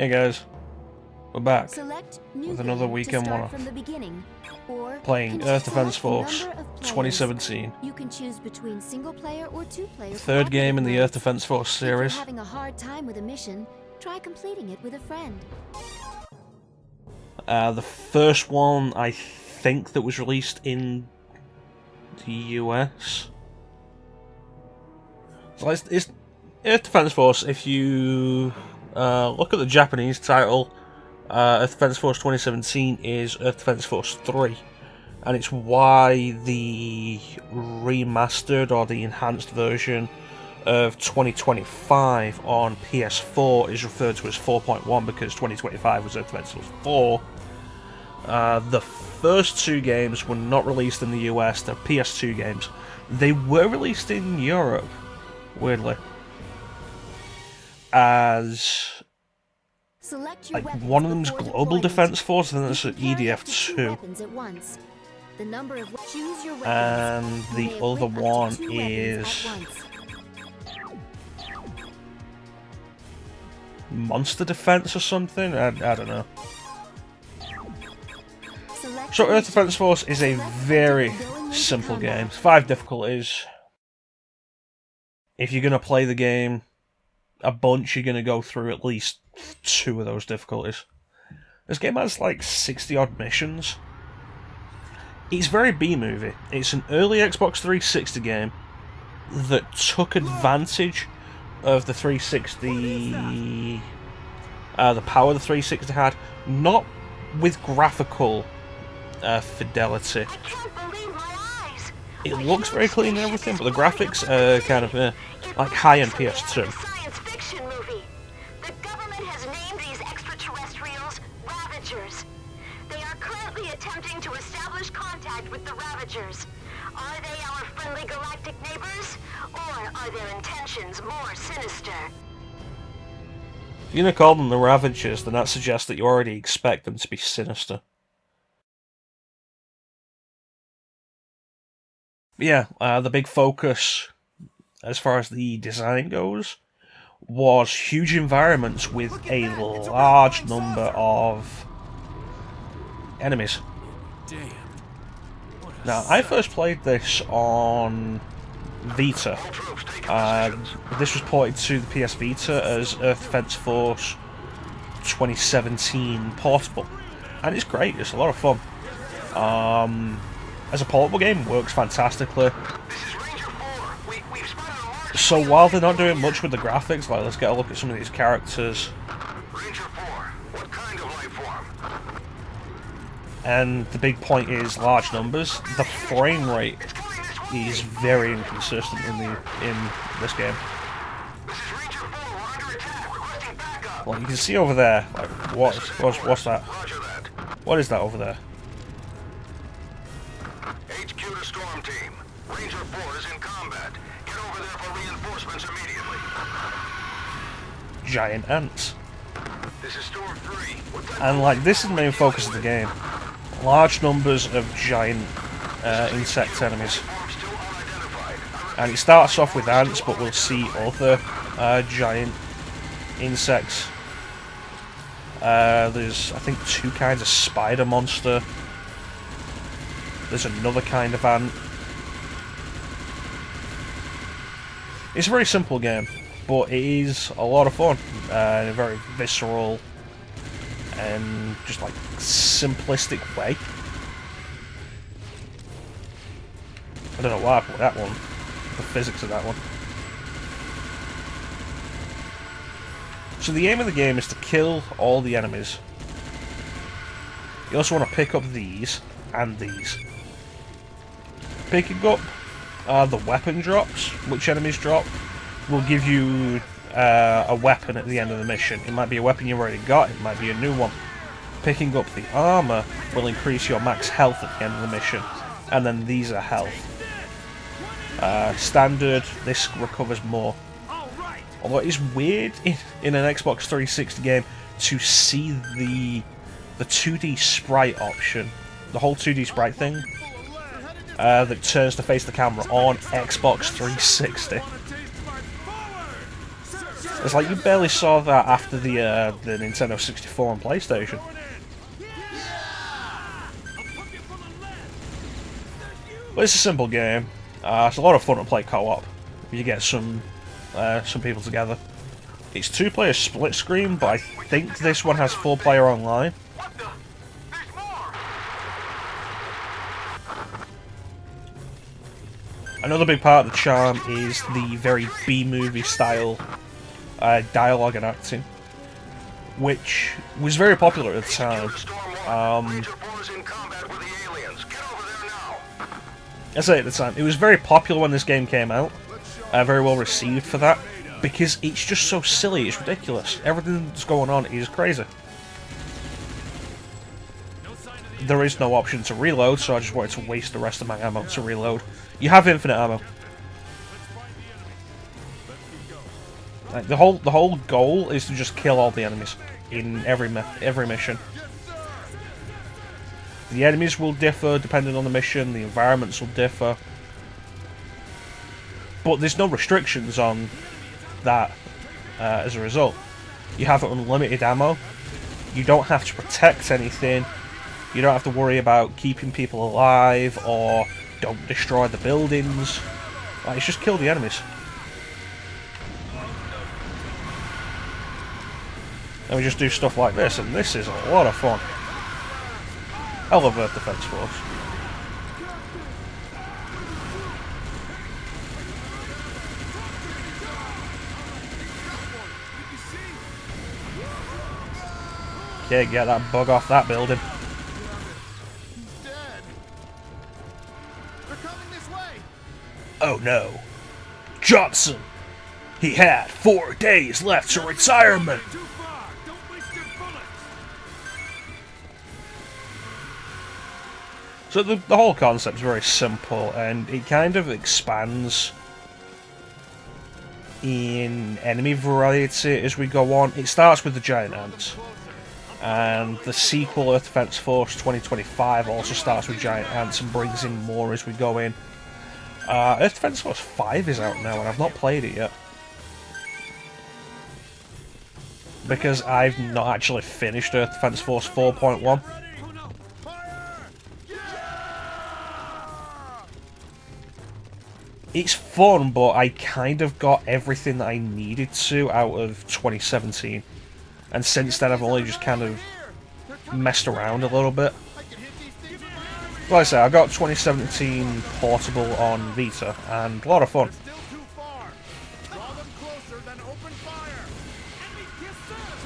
Hey guys, we're back with another weekend one-off. Playing Earth Defense Force 2017. You can choose between single player or two player. Third game in the Earth Defense Force series. If you're having a hard time with a mission, try completing it with a friend. The first one I think that was released in the US. So it's Earth Defense Force. If you look at the Japanese title, Earth Defense Force 2017 is Earth Defense Force 3, and it's why the remastered or the enhanced version of 2025 on PS4 is referred to as 4.1 because 2025 was Earth Defense Force 4. The first two games were not released in the US, they're PS2 games. They were released in Europe, weirdly, as like one of them's Global Defense Force and then it's EDF2, and the other one is Monster Defense or something. I don't know. So Earth Defense Force is a very simple game. 5 difficulties. If you're going to play the game a bunch, you're going to go through at least 2 of those difficulties. This game has like 60 odd missions. It's very B-movie. It's an early Xbox 360 game that took advantage of the 360, the power the 360 had, not with graphical fidelity. It looks very clean and everything, but the graphics are kind of like high-end PS2. Science fiction movie. The government has named these extraterrestrials Ravagers. They are currently attempting to establish contact with the Ravagers. Are they our friendly galactic neighbors, or are their intentions more sinister? If you're going to call them the Ravagers, then that suggests that you already expect them to be sinister. But yeah, the big focus, as far as the design goes, was huge environments with a large number of enemies. Now, I first played this on Vita. This was ported to the PS Vita as Earth Defense Force 2017 Portable, and it's great. It's a lot of fun. As a portable game, works fantastically. So while they're not doing much with the graphics, like let's get a look at some of these characters. And the big point is large numbers. The frame rate is very inconsistent in this game. Well, you can see over there. Like, what's that? What is that over there? HQ to Storm Team. Ranger 4 is in combat. Get over there for reinforcements immediately. Giant ants. This is Storm 3. And like, this is the main focus of the game. Large numbers of giant insect enemies. And it starts off with ants, but we'll see other giant insects. There's, I think, 2 kinds of spider monster. There's another kind of ant. It's a very simple game, but it is a lot of fun. In a very visceral and just like simplistic way. I don't know why I put that one. The physics of that one. So the aim of the game is to kill all the enemies. You also want to pick up these and these. Picking up the weapon drops, which enemies drop, will give you a weapon at the end of the mission. It might be a weapon you've already got, it might be a new one. Picking up the armor will increase your max health at the end of the mission, and then these are health. Standard, this recovers more. Although it is weird in an Xbox 360 game to see the 2D sprite option, the whole 2D sprite thing, that turns to face the camera on Xbox 360. It's like you barely saw that after the Nintendo 64 and PlayStation. But it's a simple game. It's a lot of fun to play co-op if you get some people together. It's 2-player split screen, but I think this one has 4-player online. Another big part of the charm is the very B-movie style dialogue and acting, which was very popular at the time. I say at the time, it was very popular when this game came out, very well received for that, because it's just so silly, it's ridiculous. Everything that's going on is crazy. There is no option to reload, so I just wanted to waste the rest of my ammo to reload. You have infinite ammo. Like, the whole goal is to just kill all the enemies in every mission. The enemies will differ depending on the mission, the environments will differ, but there's no restrictions on that as a result. You have unlimited ammo, you don't have to protect anything, you don't have to worry about keeping people alive or don't destroy the buildings. Like, it's just kill the enemies. And we just do stuff like this, and this is a lot of fun. I love Earth Defense Force. Okay, get that bug off that building. Oh no. Johnson! He had 4 days left to retirement! So the whole concept is very simple, and it kind of expands in enemy variety as we go on. It starts with the giant ants, and the sequel Earth Defense Force 2025 also starts with giant ants and brings in more as we go in. Earth Defense Force 5 is out now, and I've not played it yet. Because I've not actually finished Earth Defense Force 4.1. It's fun, but I kind of got everything that I needed to out of 2017. And since then I've only just kind of messed around a little bit. Like I say, I got 2017 Portable on Vita, and a lot of fun.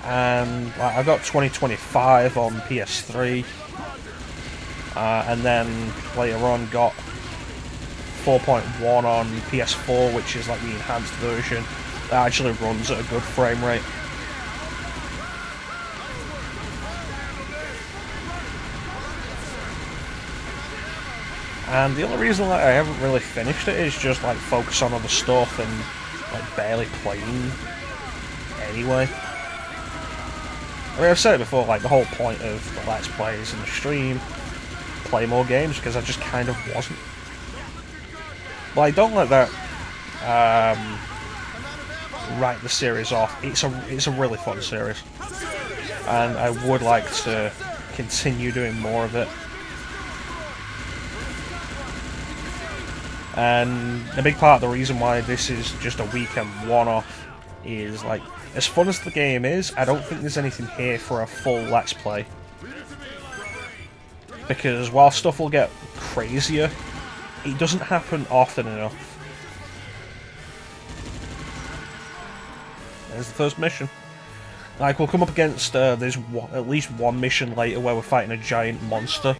And I got 2025 on PS3, and then later on got 4.1 on PS4, which is like the enhanced version that actually runs at a good frame rate. And the only reason that I haven't really finished it is just like focus on other stuff and like barely playing anyway. I mean, I've said it before, like the whole point of the Let's Plays and the stream, play more games, because I just kind of wasn't. But I don't let that write the series off. It's a really fun series, and I would like to continue doing more of it. And a big part of the reason why this is just a weekend one-off is, like, as fun as the game is, I don't think there's anything here for a full Let's Play. Because while stuff will get crazier, it doesn't happen often enough. There's the first mission. Like, we'll come up against, there's at least one mission later where we're fighting a giant monster.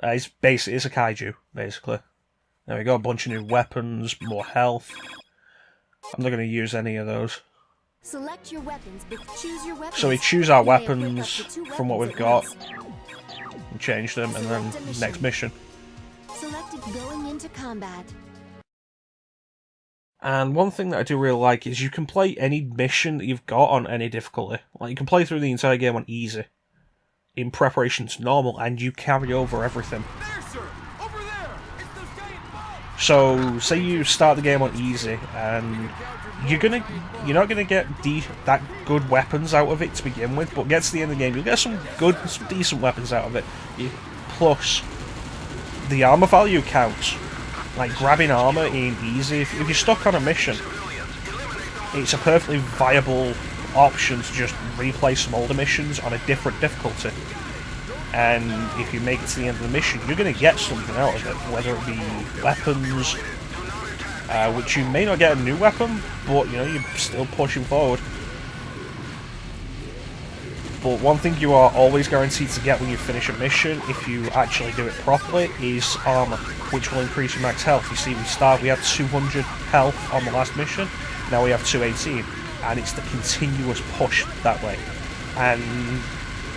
It's a kaiju, basically. There we go, a bunch of new weapons, more health. I'm not going to use any of those. Select your weapons, but choose your weapons. So we choose our weapons from what we've got, and change them, and then next mission. Selected going into combat. And one thing that I do really like is you can play any mission that you've got on any difficulty. Like, you can play through the entire game on easy, in preparation to normal, and you carry over everything. So, say you start the game on easy, and you're not gonna get that good weapons out of it to begin with, but get to the end of the game, you'll get some decent weapons out of it. Plus, the armor value counts. Like grabbing armor ain't easy. If you're stuck on a mission, it's a perfectly viable option to just replay some older missions on a different difficulty. And if you make it to the end of the mission, you're going to get something out of it, whether it be weapons, which you may not get a new weapon, but you know, you're still pushing forward. But one thing you are always guaranteed to get when you finish a mission, if you actually do it properly, is armor, which will increase your max health. You see, we had 200 health on the last mission, now we have 218, and it's the continuous push that way. And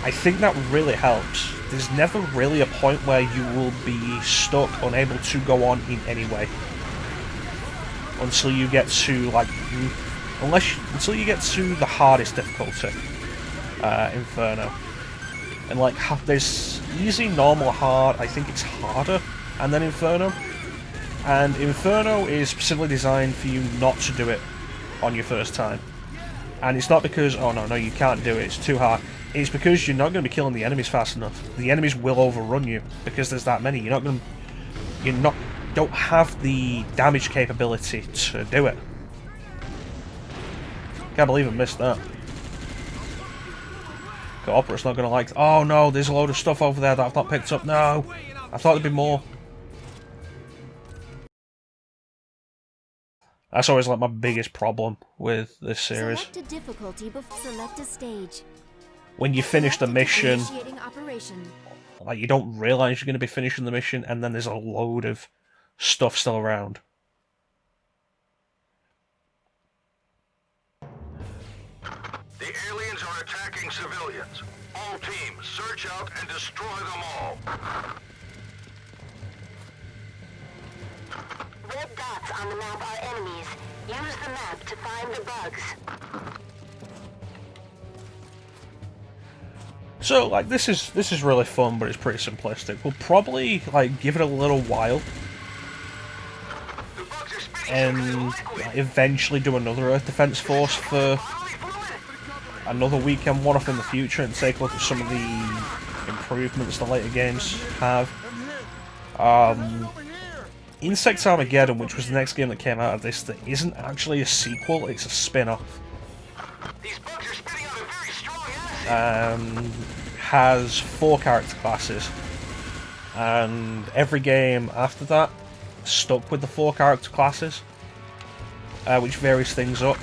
I think that really helps. There's never really a point where you will be stuck, unable to go on in any way. Until you get to, like, until you get to the hardest difficulty. Inferno. And like, there's easy, normal, hard, I think it's harder, and then Inferno. And Inferno is specifically designed for you not to do it on your first time. And it's not because, oh no, you can't do it, it's too hard. It's because you're not going to be killing the enemies fast enough. The enemies will overrun you, because there's that many. Don't have the damage capability to do it. Can't believe I missed that. Opera's not going to like... Oh no, there's a load of stuff over there that I've not picked up. No! I thought there'd be more. That's always like my biggest problem with this series. Select a difficulty before select a stage. When you finish the mission, like you don't realise you're going to be finishing the mission, and then there's a load of stuff still around. The aliens are attacking civilians. All teams, search out and destroy them all. Red dots on the map are enemies. Use the map to find the bugs. So, like, this is really fun, but it's pretty simplistic. We'll probably, like, give it a little while. And eventually do another Earth Defense Force for another weekend one-off in the future and take a look at some of the improvements the later games have. Insect Armageddon, which was the next game that came out of this, that isn't actually a sequel, it's a spin-off. Has 4 character classes, and every game after that stuck with the 4 character classes, which varies things up.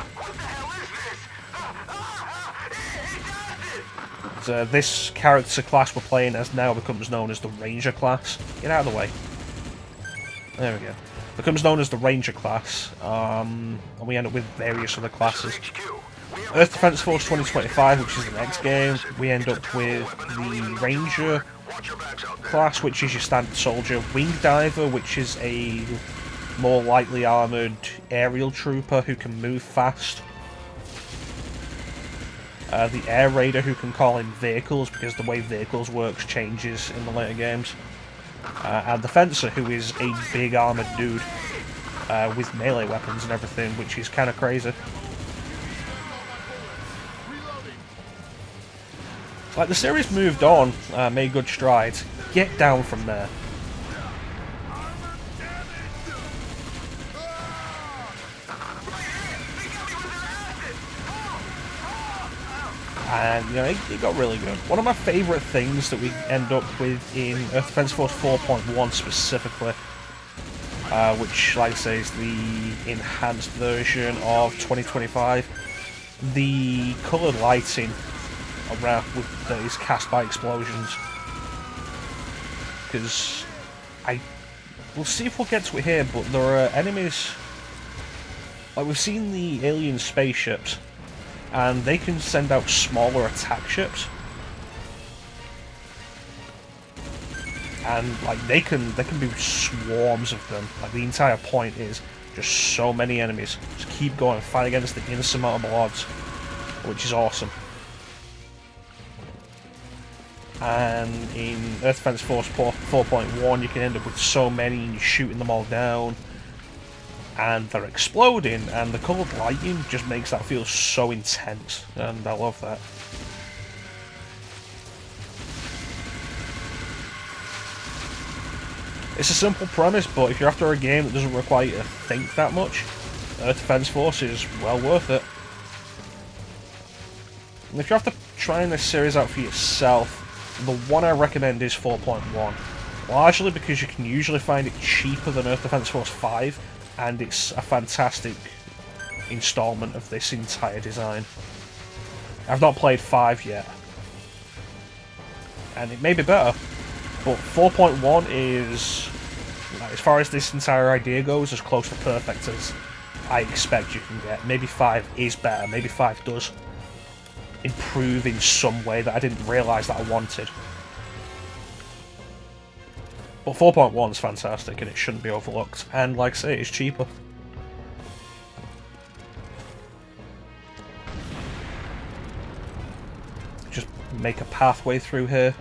This character class we're playing as now becomes known as the Ranger class. Get out of the way. There we go. Becomes known as the Ranger class, and we end up with various other classes. Earth Defense Force 2025, which is the next game, we end up with the Ranger class, which is your standard soldier, Wing Diver, which is a more lightly armoured aerial trooper who can move fast, the Air Raider who can call in vehicles because the way vehicles works changes in the later games, and the Fencer, who is a big armoured dude with melee weapons and everything, which is kind of crazy. Like, the series moved on, made good strides. Get down from there. And, you know, it got really good. One of my favourite things that we end up with in Earth Defense Force 4.1 specifically, which, like I say, is the enhanced version of 2025, the coloured lighting around that is cast by explosions, because we'll see if we'll get to it here, but there are enemies, like we've seen the alien spaceships, and they can send out smaller attack ships, and like they can be swarms of them. Like, the entire point is just so many enemies, just keep going, fight against the insurmountable odds, which is awesome. And in Earth Defense Force 4.1 you can end up with so many and you're shooting them all down. and they're exploding, and the coloured lighting just makes that feel so intense, and I love that. It's a simple premise, but if you're after a game that doesn't require you to think that much, Earth Defense Force is well worth it. And if you're after trying this series out for yourself, the one I recommend is 4.1. Largely because you can usually find it cheaper than Earth Defense Force 5, and it's a fantastic installment of this entire design. I've not played 5 yet, and it may be better, but 4.1 is, as far as this entire idea goes, as close to perfect as I expect you can get. Maybe 5 is better, maybe 5 does improve in some way that I didn't realise that I wanted. But 4.1 is fantastic and it shouldn't be overlooked, and like I say, it's cheaper. Just make a pathway through here.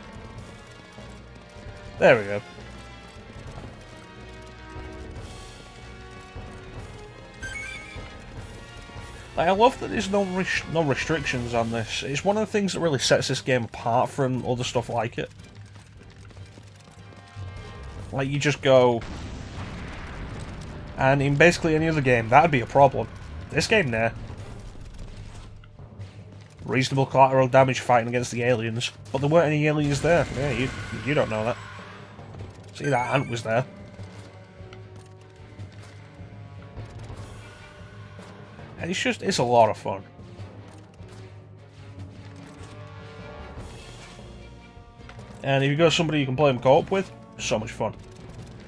There we go. Like, I love that there's no restrictions on this. It's one of the things that really sets this game apart from other stuff like it. Like, you just go... And in basically any other game, that'd be a problem. This game, nah. Reasonable collateral damage fighting against the aliens. But there weren't any aliens there. Yeah, you don't know that. See, that ant was there. And it's a lot of fun. And if you've got somebody you can play them co-op with, so much fun.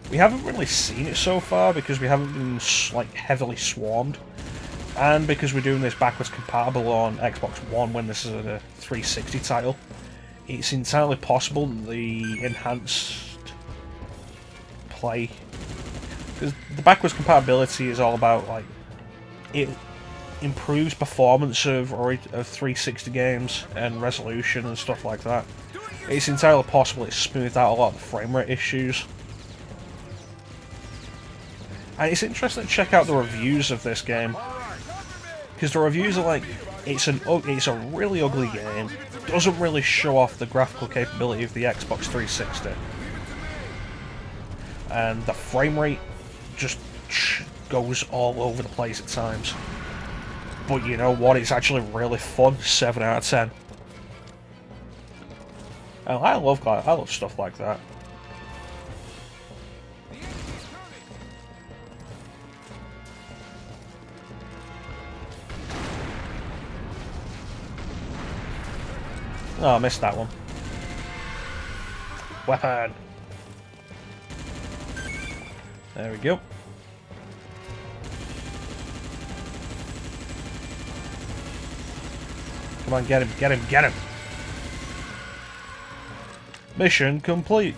We haven't really seen it so far because we haven't been like heavily swarmed, and because we're doing this backwards compatible on Xbox One when this is a 360 title. It's entirely possible that the enhanced play, because the backwards compatibility is all about, like, it improves performance of 360 games and resolution and stuff like that. It's entirely possible it's smoothed out a lot of the frame rate issues. And it's interesting to check out the reviews of this game, because the reviews are like, it's a really ugly game, doesn't really show off the graphical capability of the Xbox 360, and the frame rate just goes all over the place at times. But you know what, it's actually really fun. 7 out of 10. And I love stuff like that. Oh, I missed that one. Weapon. There we go. Come on, get him, get him, get him! Mission complete.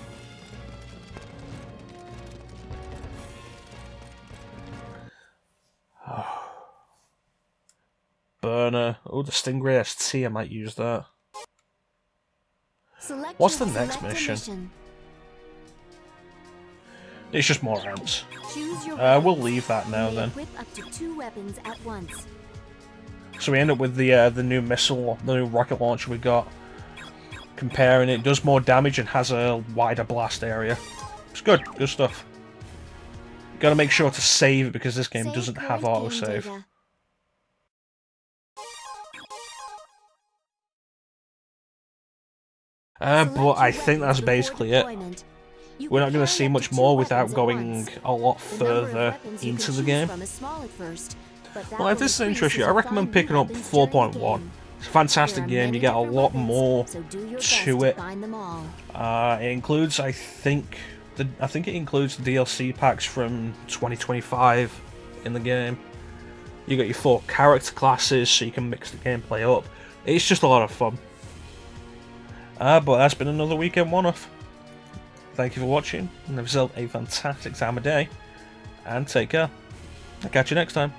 Burner. Oh, the Stingray ST, I might use that. What's the next mission? It's just more ants. We'll leave that now then. Up to 2 weapons at once. So we end up with the new missile, the new rocket launcher we got. Comparing it, does more damage and has a wider blast area. It's good stuff. Gotta make sure to save it because this game doesn't have autosave. But I think that's basically it. We're not going to see much more without going a lot further into the game. Well, if this interests you, I recommend picking up 4.1. It's a fantastic game, you get a lot more to it. It includes, I think it includes the DLC packs from 2025 in the game. You got your 4 character classes, so you can mix the gameplay up. It's just a lot of fun. But that's been another weekend one-off. Thank you for watching, and have yourself a fantastic time of day, and take care. I'll catch you next time.